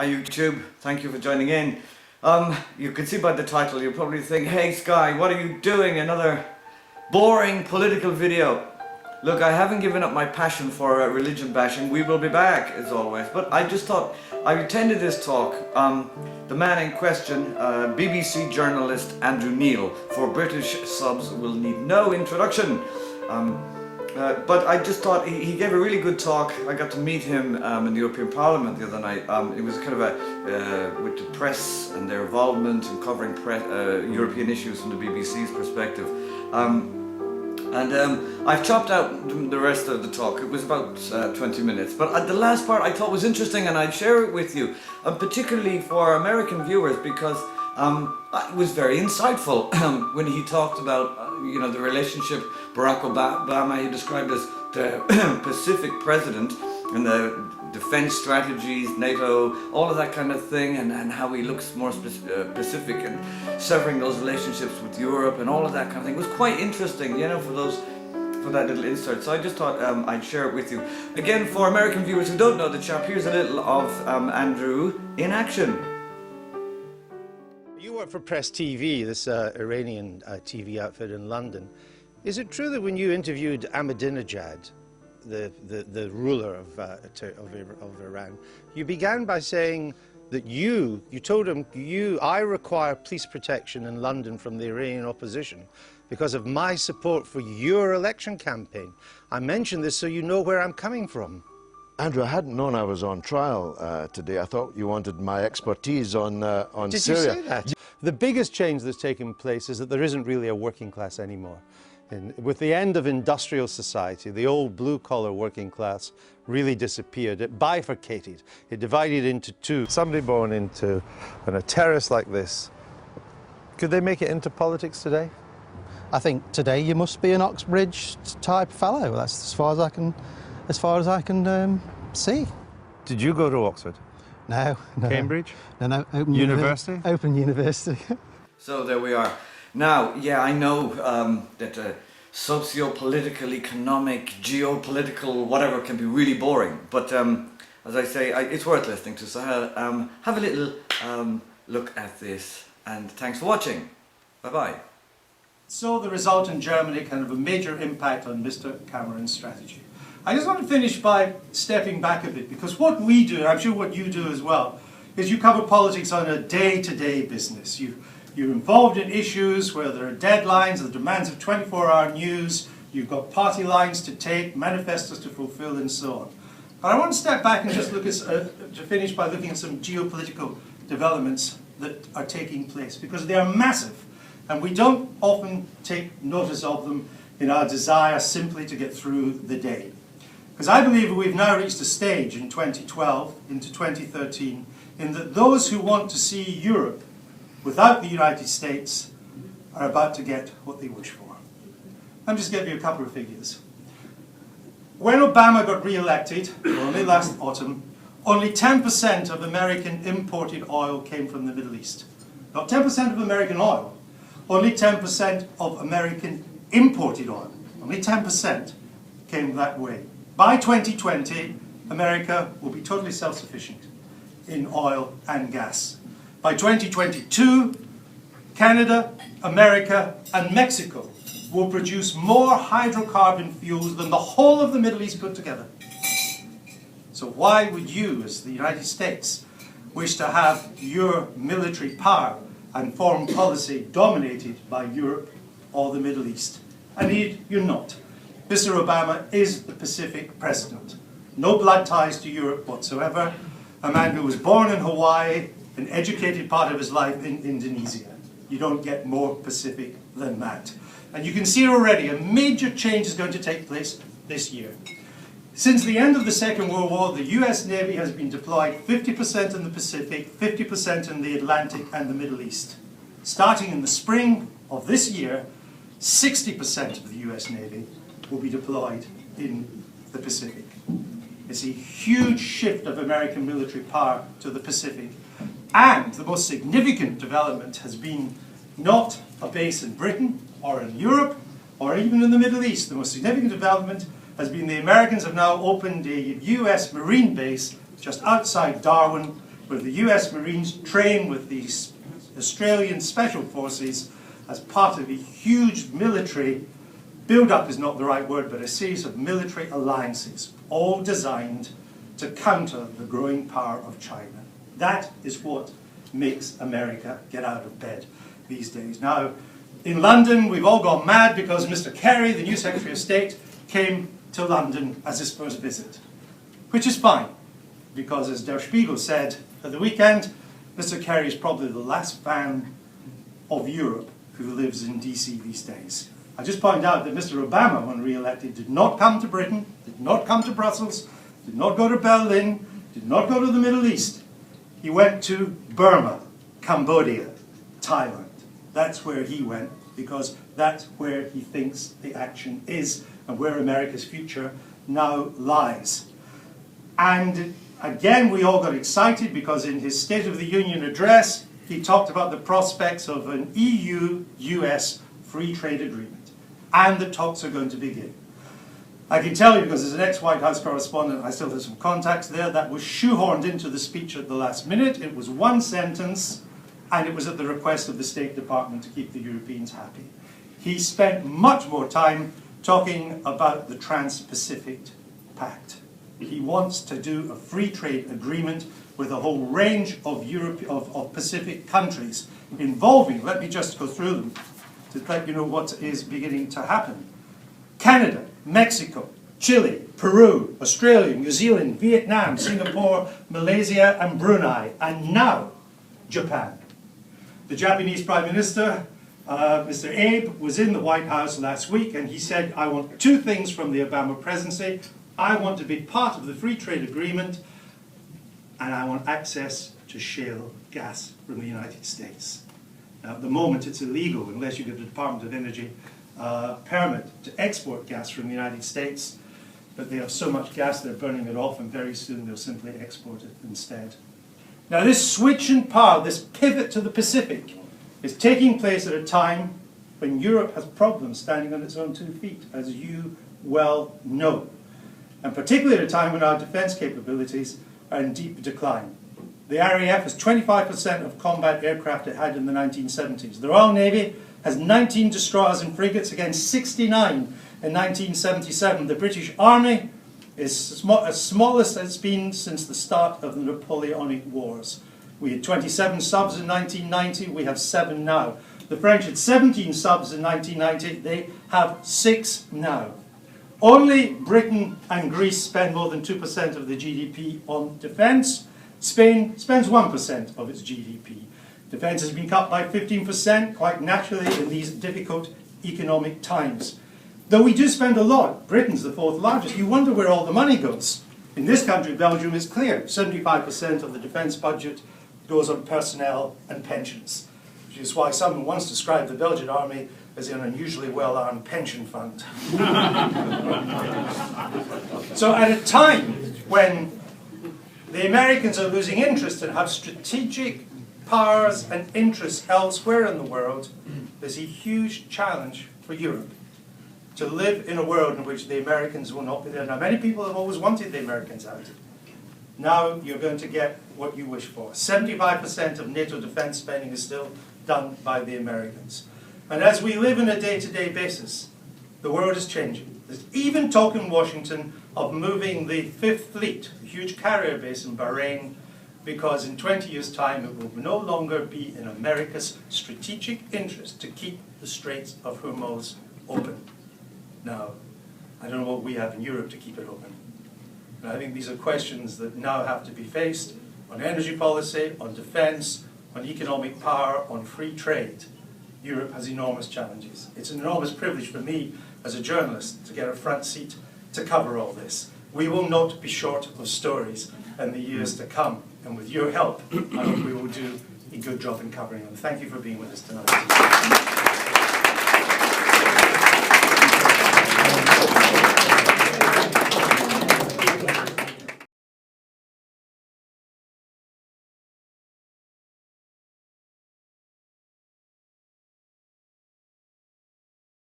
Hi YouTube, thank you for joining in. You can see by the title, you'll probably think, hey Sky, what are you doing? Another boring political video. Look, I haven't given up my passion for religion bashing. We will be back, as always. But I just thought, I attended this talk. The man in question, BBC journalist Andrew Neil, for British subs will need no introduction. But I just thought he gave a really good talk. I got to meet him in the European Parliament the other night. It was kind of with the press and their involvement in covering European issues from the BBC's perspective. I've chopped out the rest of the talk. It was about 20 minutes. But the last part I thought was interesting, and I'd share it with you, particularly for American viewers, because it was very insightful when he talked about the relationship Barack Obama he described as the Pacific president and the defense strategies, NATO, all of that kind of thing, and how he looks more Pacific and severing those relationships with Europe and all of that kind of thing. It was quite interesting, for that little insert. So I just thought I'd share it with you. Again, for American viewers who don't know the chap, here's a little of Andrew in action. You work for Press TV, this Iranian TV outfit in London. Is it true that when you interviewed Ahmadinejad, the ruler of Iran, you began by saying that you told him, I require police protection in London from the Iranian opposition because of my support for your election campaign. I mention this so you know where I'm coming from. Andrew, I hadn't known I was on trial today. I thought you wanted my expertise on Syria. Did you say that? The biggest change that's taken place is that there isn't really a working class anymore. With the end of industrial society, the old blue-collar working class really disappeared. It bifurcated. It divided into two. Somebody born into on a terrace like this, could they make it into politics today? I think today you must be an Oxbridge type fellow. That's as far as I can see. Did you go to Oxford? No. Cambridge? No. Open University? Open University. So there we are. Now, yeah, I know that socio-political, economic, geopolitical, whatever can be really boring. But as I say, it's worth listening to. So have a little look at this. And thanks for watching. Bye-bye. So the result in Germany, kind of a major impact on Mr. Cameron's strategy. I just want to finish by stepping back a bit, because what we do, and I'm sure what you do as well, is you cover politics on a day-to-day business. You're involved in issues where there are deadlines, the demands of 24-hour news, you've got party lines to take, manifestos to fulfill, and so on. But I want to step back and just look at, to finish by looking at some geopolitical developments that are taking place, because they are massive, and we don't often take notice of them in our desire simply to get through the day. Because I believe we've now reached a stage in 2012 into 2013 in that those who want to see Europe without the United States are about to get what they wish for. I'll just give you a couple of figures. When Obama got re-elected, only last autumn, only 10% of American imported oil came from the Middle East. Not 10% of American oil, only 10% of American imported oil. Only 10% came that way. By 2020, America will be totally self-sufficient in oil and gas. By 2022, Canada, America, and Mexico will produce more hydrocarbon fuels than the whole of the Middle East put together. So why would you, as the United States, wish to have your military power and foreign policy dominated by Europe or the Middle East? Indeed, you're not. Mr. Obama is the Pacific president. No blood ties to Europe whatsoever. A man who was born in Hawaii, an educated part of his life in Indonesia. You don't get more Pacific than that. And you can see already a major change is going to take place this year. Since the end of the Second World War, the US Navy has been deployed 50% in the Pacific, 50% in the Atlantic and the Middle East. Starting in the spring of this year, 60% of the US Navy will be deployed in the Pacific. It's a huge shift of American military power to the Pacific. And the most significant development has been not a base in Britain or in Europe or even in the Middle East. The most significant development has been the Americans have now opened a US Marine base just outside Darwin where the US Marines train with the Australian Special Forces as part of a huge military build-up is not the right word, but a series of military alliances, all designed to counter the growing power of China. That is what makes America get out of bed these days. Now, in London, we've all gone mad because Mr. Kerry, the new Secretary of State, came to London as his first visit, which is fine, because as Der Spiegel said at the weekend, Mr. Kerry is probably the last fan of Europe who lives in DC these days. I just point out that Mr. Obama, when re-elected, did not come to Britain, did not come to Brussels, did not go to Berlin, did not go to the Middle East. He went to Burma, Cambodia, Thailand. That's where he went, because that's where he thinks the action is and where America's future now lies. And again, we all got excited because in his State of the Union address, he talked about the prospects of an EU-US free trade agreement. And the talks are going to begin. I can tell you, because as an ex-White House correspondent, I still have some contacts there, that was shoehorned into the speech at the last minute. It was one sentence, and it was at the request of the State Department to keep the Europeans happy. He spent much more time talking about the Trans-Pacific Pact. He wants to do a free trade agreement with a whole range of Pacific countries involving, let me just go through them to let you know what is beginning to happen. Canada, Mexico, Chile, Peru, Australia, New Zealand, Vietnam, Singapore, Malaysia and Brunei, and now Japan. The Japanese Prime Minister, Mr. Abe, was in the White House last week and he said, I want two things from the Obama presidency. I want to be part of the free trade agreement and I want access to shale gas from the United States. Now, at the moment, it's illegal unless you get the Department of Energy permit to export gas from the United States, but they have so much gas they're burning it off and very soon they'll simply export it instead. Now this switch in power, this pivot to the Pacific, is taking place at a time when Europe has problems standing on its own 2 feet, as you well know. And particularly at a time when our defence capabilities are in deep decline. The RAF has 25% of combat aircraft it had in the 1970s. The Royal Navy has 19 destroyers and frigates against 69 in 1977. The British Army is as small as it's been since the start of the Napoleonic Wars. We had 27 subs in 1990, we have 7 now. The French had 17 subs in 1990, they have 6 now. Only Britain and Greece spend more than 2% of the GDP on defence. Spain spends 1% of its GDP. Defence has been cut by 15%, quite naturally, in these difficult economic times. Though we do spend a lot, Britain's the 4th largest, you wonder where all the money goes. In this country, Belgium, is clear. 75% of the defence budget goes on personnel and pensions, which is why someone once described the Belgian army as an unusually well-armed pension fund. So at a time when the Americans are losing interest and have strategic powers and interests elsewhere in the world, there's a huge challenge for Europe to live in a world in which the Americans will not be there. Now, many people have always wanted the Americans out. Now you're going to get what you wish for. 75% of NATO defense spending is still done by the Americans. And as we live on a day-to-day basis, the world is changing. There's even talk in Washington of moving the 5th Fleet, a huge carrier base in Bahrain, because in 20 years' time it will no longer be in America's strategic interest to keep the Straits of Hormuz open. Now, I don't know what we have in Europe to keep it open. And I think these are questions that now have to be faced on energy policy, on defense, on economic power, on free trade. Europe has enormous challenges. It's an enormous privilege for me as a journalist to get a front seat to cover all this. We will not be short of stories in the years to come. And with your help, I hope we will do a good job in covering them. Thank you for being with us tonight.